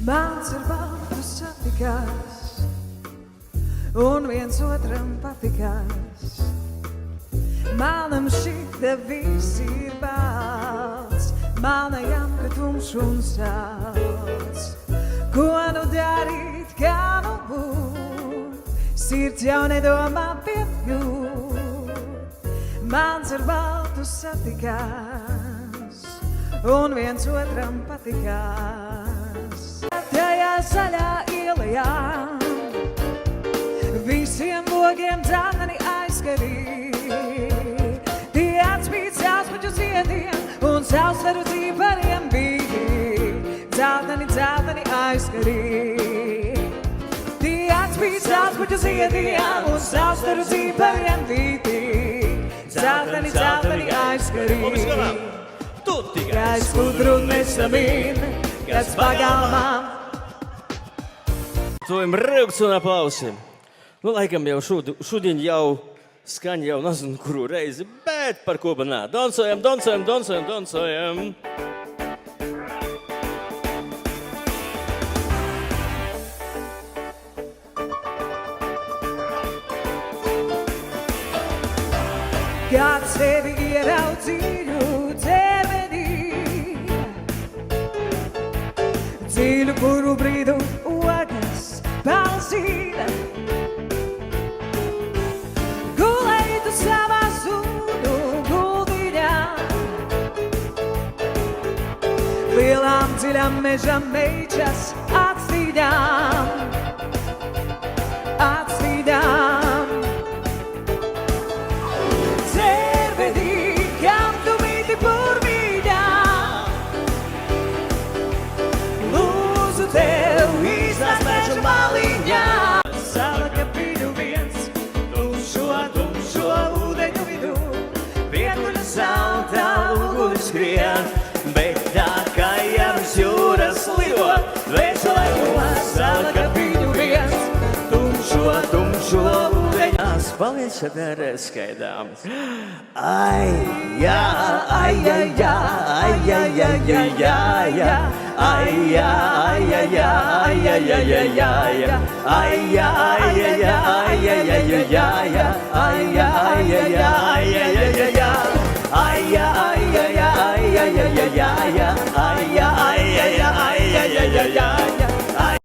Mans ir baltus satikās, un viens otram patikās. Manam šita viss ir balts, manajam, ka tumšs un salds. Ko nu darīt, kā nu būt, sirds jau nedomā piepjūt. Mans ar baltu satikās, un viens otram patikās. Tajā zaļā ielajā visiem logiem dzelteni aizkarī. Tie atspīd sauspuķu ziediem un sausveru zīpariem bija. Dzelteni, dzelteni aizkarī. Tie atspīd sauspuķu ziediem un sausveru zīpariem bija. Dzelteni, dzelteni aizkarī. Kā skudru nesamīn, kas pagalmā. Tojam rauks un aplausi. Nu, laikam jau šodien jau skaņa jau nezinu, kuru reizi, bet par ko banā. Dansojam, dansojam, dansojam, dansojam. Kad sevi ieraudzīju ķermenī, dziļu, kuru brīdu ogas balzīda. Gulēju tu savā zūdu guldiņā, lielām dziļām mežam meičas atstīdām, atstīdām. Skrien, bet tā kā jums jūras lido, dvēselē sala kapiņu viens, tumšo ūdeņās paliec ar skaidāms. Ai, jā, ai, jā, jā, ai, jā, jā, jā, jā, jā, ai, jā, ai, jā, jā, ai, jā, jā, jā, jā, ai, jā, ai, jā,